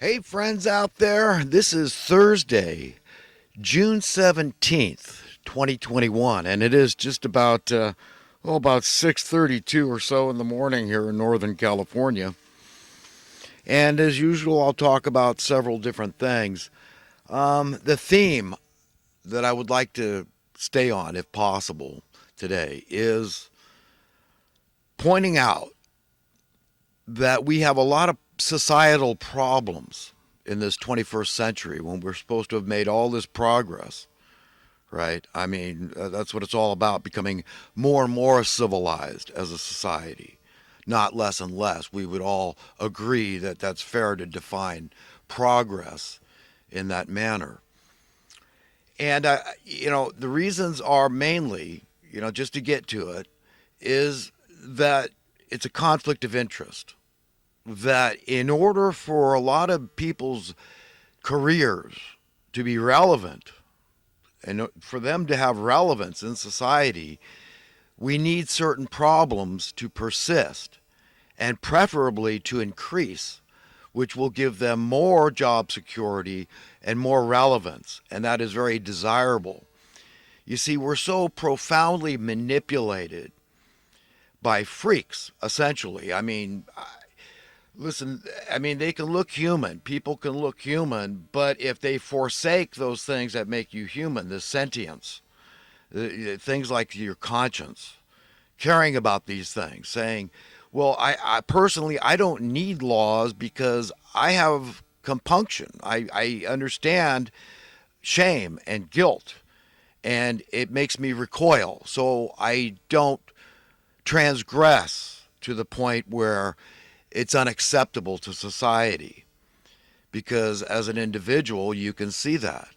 Hey, friends out there, this is Thursday, June 17th, 2021, and it is just about 6:32 or so in the morning here in Northern California. And as usual, I'll talk about several different things. The theme that I would like to stay on, if possible, today is pointing out that we have a lot of societal problems in this 21st century when we're supposed to have made all this progress, right? I mean, that's what it's all about, becoming more and more civilized as a society, not less and less. We would all agree that that's fair to define progress in that manner. And, the reasons are mainly, just to get to it, is that it's a conflict of interest. That in order for a lot of people's careers to be relevant and for them to have relevance in society, we need certain problems to persist and preferably to increase, which will give them more job security and more relevance. And that is very desirable. You see, we're so profoundly manipulated by freaks, essentially. Listen, they can look human. People can look human, but if they forsake those things that make you human, the sentience, things like your conscience, caring about these things, saying, well, I personally, I don't need laws because I have compunction. I understand shame and guilt, and it makes me recoil. So I don't transgress to the point where it's unacceptable to society, because as an individual you can see that.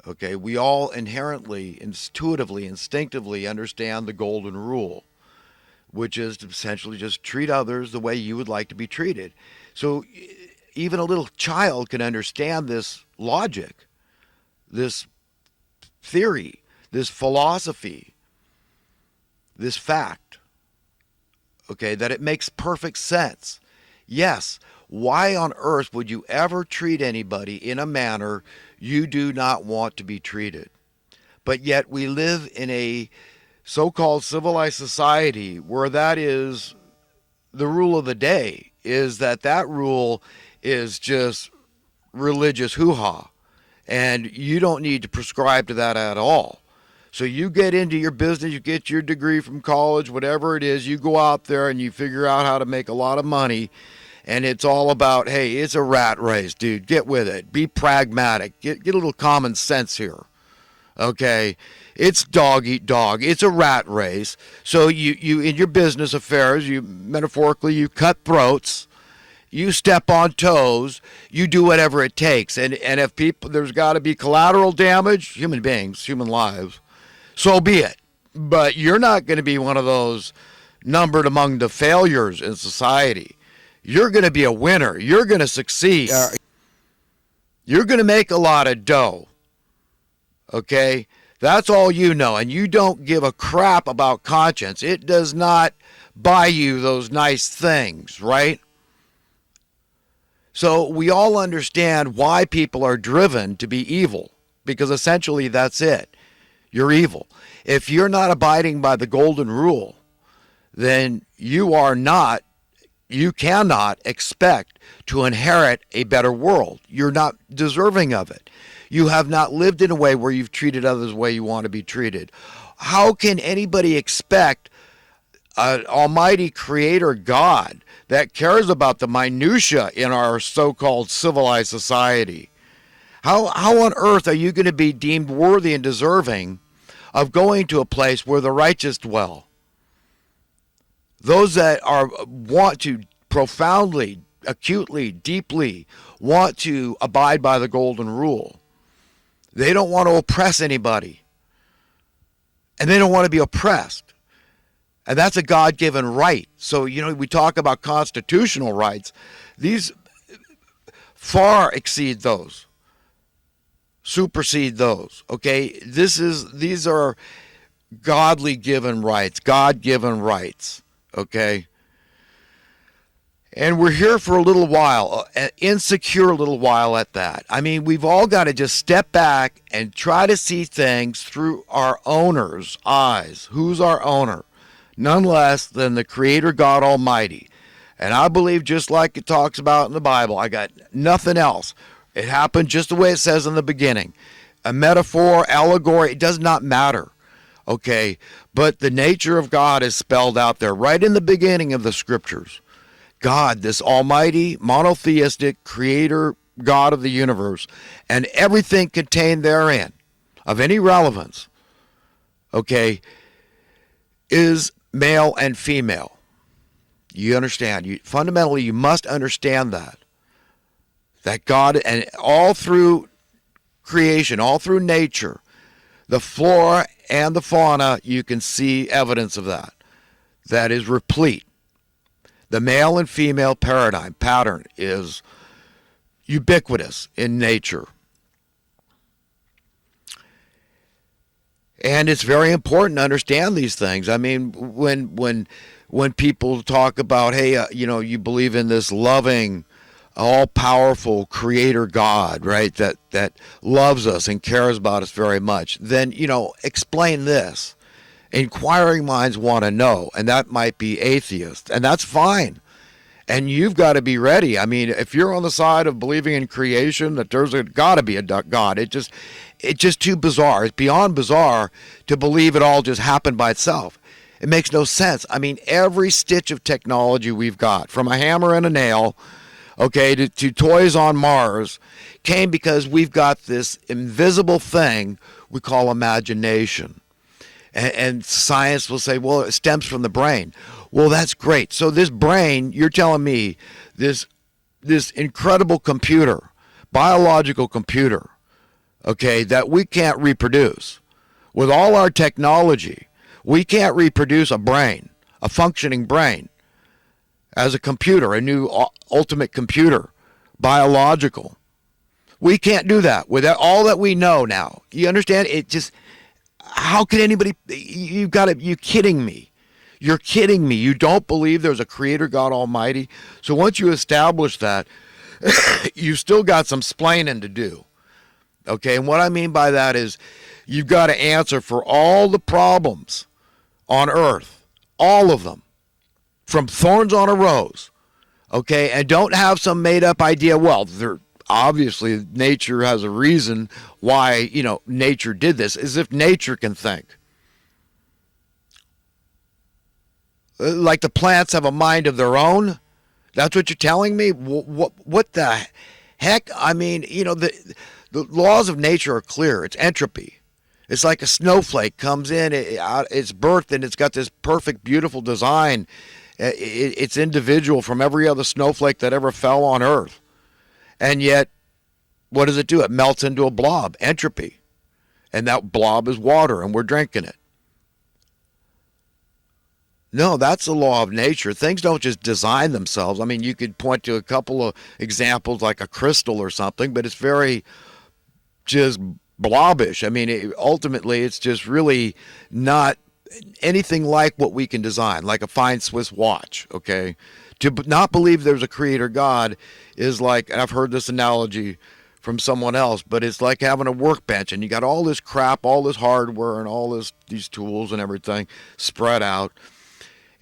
Okay, we all inherently, intuitively, instinctively understand the golden rule, which is to essentially just treat others the way you would like to be treated. So even a little child can understand this logic, this theory, this philosophy, this fact, okay, that it makes perfect sense. Yes, why on earth would you ever treat anybody in a manner you do not want to be treated? But yet we live in a so-called civilized society where that is the rule of the day, is that rule is just religious hoo-ha. And you don't need to prescribe to that at all. So you get into your business, you get your degree from college, whatever it is, you go out there and you figure out how to make a lot of money. And it's all about, hey, it's a rat race, dude. Get with it. Be pragmatic. Get a little common sense here. Okay? It's dog eat dog. It's a rat race. So you in your business affairs, you metaphorically, you cut throats. You step on toes, you do whatever it takes. And if people, there's got to be collateral damage, human beings, human lives, so be it. But you're not going to be one of those numbered among the failures in society. You're going to be a winner. You're going to succeed. You're going to make a lot of dough. Okay? That's all you know. And you don't give a crap about conscience. It does not buy you those nice things, right? So we all understand why people are driven to be evil, because essentially that's it. You're evil. If you're not abiding by the golden rule, then you cannot expect to inherit a better world. You're not deserving of it. You have not lived in a way where you've treated others the way you want to be treated. How can anybody expect an almighty creator God that cares about the minutia in our so-called civilized society? How on earth are you going to be deemed worthy and deserving of going to a place where the righteous dwell? Those that want to profoundly, acutely, deeply want to abide by the golden rule. They don't want to oppress anybody. And they don't want to be oppressed. And that's a God-given right. So, we talk about constitutional rights. These far exceed those, supersede those. Okay? These are godly given rights, God-given rights. Okay? And we're here for a little while, insecure little while at that. I mean, we've all got to just step back and try to see things through our owner's eyes. Who's our owner? None less than the Creator God Almighty. And I believe, just like it talks about in the Bible, I got nothing else. It happened just the way it says in the beginning. A metaphor, allegory, it does not matter. Okay, but the nature of God is spelled out there right in the beginning of the scriptures. God, this almighty, monotheistic creator God of the universe, and everything contained therein of any relevance, okay, is male and female. You understand? Fundamentally, you must understand that God, and all through creation, all through nature, the flora and the fauna, you can see evidence of that. That is replete. The male and female paradigm pattern is ubiquitous in nature. And it's very important to understand these things. I mean, when people talk about, hey, you believe in this loving, all-powerful creator God, right, that loves us and cares about us very much, then, explain this. Inquiring minds want to know, and that might be atheists, and that's fine. And you've got to be ready. I mean, if you're on the side of believing in creation, that there's got to be a God, it's just too bizarre. It's beyond bizarre to believe it all just happened by itself. It makes no sense. I mean, every stitch of technology we've got, from a hammer and a nail, okay, to toys on Mars, came because we've got this invisible thing we call imagination. And science will say, well, it stems from the brain. Well, that's great. So this brain, you're telling me, this incredible computer, biological computer, okay, that we can't reproduce. With all our technology, we can't reproduce a brain, a functioning brain, as a computer, a new ultimate computer, biological. We can't do that with all that we know now. You understand? It just, how can anybody, you kidding me? You're kidding me. You don't believe there's a creator God Almighty? So once you establish that, you've still got some splaining to do. Okay, and what I mean by that is you've got to answer for all the problems on earth, all of them, from thorns on a rose, okay, and don't have some made-up idea, well, obviously nature has a reason why, nature did this, as if nature can think. Like the plants have a mind of their own? That's what you're telling me? What the heck? I mean, the laws of nature are clear. It's entropy. It's like a snowflake comes in, it's birthed, and it's got this perfect, beautiful design. It's individual from every other snowflake that ever fell on Earth. And yet, what does it do? It melts into a blob, entropy. And that blob is water, and we're drinking it. No, that's the law of nature. Things don't just design themselves. I mean, you could point to a couple of examples like a crystal or something, but it's very just blobbish. I mean, ultimately, it's just really not anything like what we can design, like a fine Swiss watch, okay? To not believe there's a creator God is like, and I've heard this analogy from someone else, but it's like having a workbench, and you got all this crap, all this hardware, and all these tools and everything spread out.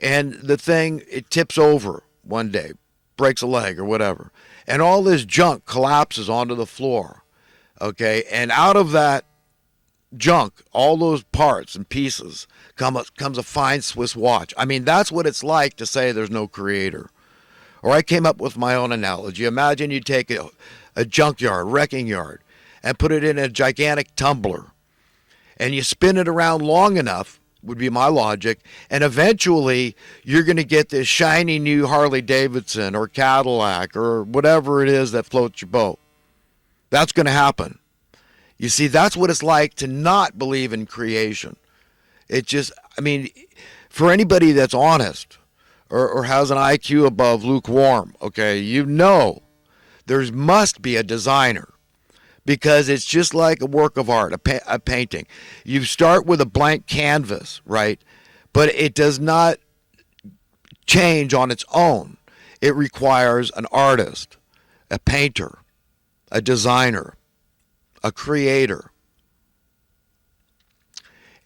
And the thing, it tips over one day, breaks a leg or whatever. And all this junk collapses onto the floor, okay? And out of that junk, all those parts and pieces, comes a fine Swiss watch. I mean, that's what it's like to say there's no creator. Or I came up with my own analogy. Imagine you take a junkyard, wrecking yard, and put it in a gigantic tumbler. And you spin it around long enough, would be my logic, and eventually you're going to get this shiny new Harley Davidson or Cadillac or whatever it is that floats your boat. That's going to happen. You see, that's what it's like to not believe in creation. It just, I mean, for anybody that's honest or has an IQ above lukewarm, okay, there must be a designer. Because it's just like a work of art, a painting. You start with a blank canvas, right? But it does not change on its own. It requires an artist, a painter, a designer, a creator.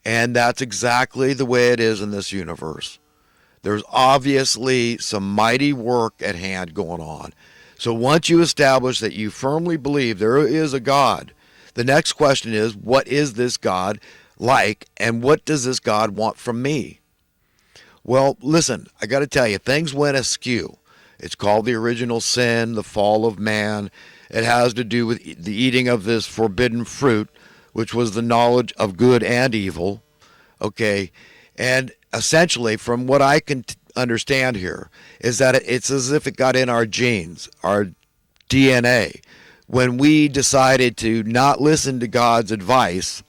And that's exactly the way it is in this universe. There's obviously some mighty work at hand going on. So once you establish that you firmly believe there is a God, the next question is, what is this God like, and what does this God want from me? Well, listen, I got to tell you, things went askew. It's called the original sin, the fall of man. It has to do with the eating of this forbidden fruit, which was the knowledge of good and evil. Okay, and essentially, from what I can understand here, is that it's as if it got in our genes, our DNA. When we decided to not listen to God's advice,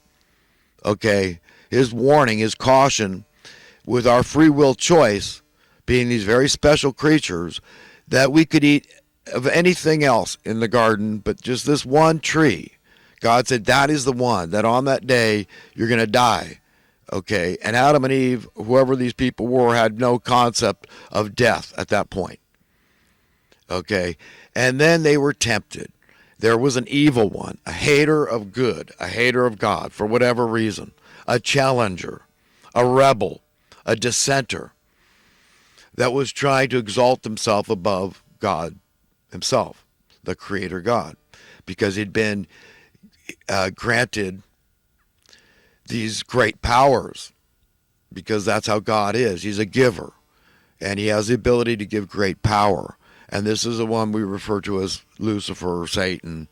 okay, his warning, his caution, with our free will choice, being these very special creatures, that we could eat of anything else in the garden but just this one tree. God said that is the one, that on that day you're going to die. Okay, and Adam and Eve, whoever these people were, had no concept of death at that point. Okay, and then they were tempted. There was an evil one, a hater of good, a hater of God for whatever reason, a challenger, a rebel, a dissenter that was trying to exalt himself above God himself, the Creator God, because he'd been granted these great powers, because that's how God is. He's a giver, and he has the ability to give great power. And this is the one we refer to as Lucifer or Satan,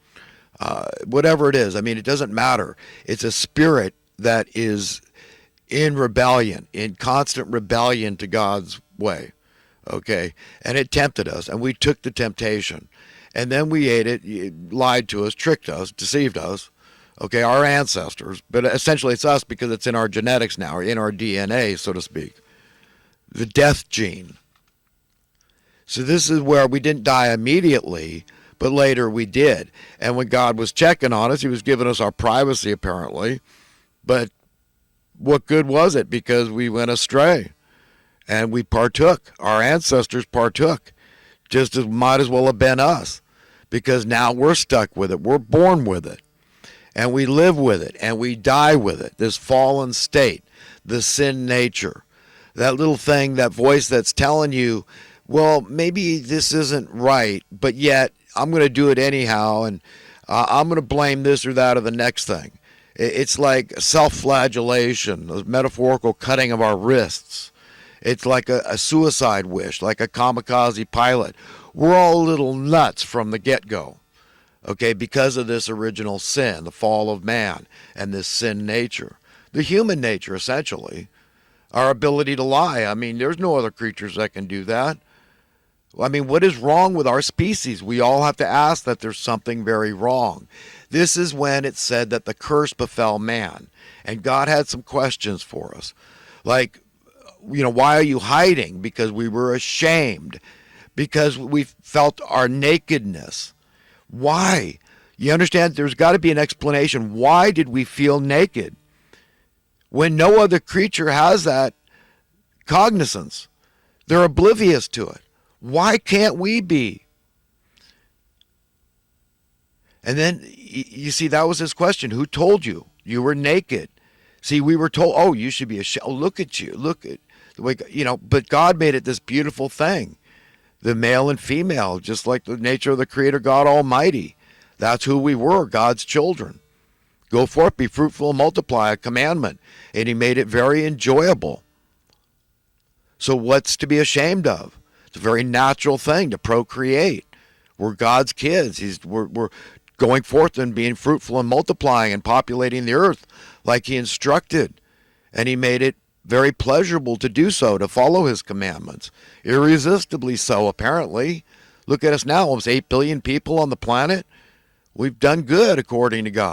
whatever it is. I mean, it doesn't matter. It's a spirit that is in rebellion, in constant rebellion to God's way. Okay, and it tempted us, and we took the temptation, and then we ate it, lied to us, tricked us, deceived us. Okay, our ancestors, but essentially it's us because it's in our genetics now, or in our DNA, so to speak. The death gene. So this is where we didn't die immediately, but later we did. And when God was checking on us, he was giving us our privacy apparently. But what good was it? Because we went astray and we partook. Our ancestors partook. Just as might as well have been us, because now we're stuck with it. We're born with it. And we live with it, and we die with it, this fallen state, the sin nature, that little thing, that voice that's telling you, well, maybe this isn't right, but yet I'm going to do it anyhow, and I'm going to blame this or that or the next thing. It's like self-flagellation, a metaphorical cutting of our wrists. It's like a suicide wish, like a kamikaze pilot. We're all a little nuts from the get-go. Okay, because of this original sin, the fall of man, and this sin nature. The human nature, essentially. Our ability to lie. I mean, there's no other creatures that can do that. I mean, what is wrong with our species? We all have to ask that there's something very wrong. This is when it said that the curse befell man. And God had some questions for us. Like, why are you hiding? Because we were ashamed. Because we felt our nakedness. Why? You understand, there's got to be an explanation. Why did we feel naked? When no other creature has that cognizance. They're oblivious to it. Why can't we be? And then, you see, that was his question. Who told you? You were naked. See, we were told, oh, you should be ashamed. Oh, look at you. Look at the way, but God made it this beautiful thing. The male and female, just like the nature of the Creator God Almighty. That's who we were, God's children. Go forth, be fruitful, and multiply, a commandment. And he made it very enjoyable. So what's to be ashamed of? It's a very natural thing to procreate. We're God's kids. We're going forth and being fruitful and multiplying and populating the earth like he instructed. And he made it very pleasurable to do so, to follow his commandments. Irresistibly so, apparently. Look at us now, almost 8 billion people on the planet. We've done good according to God.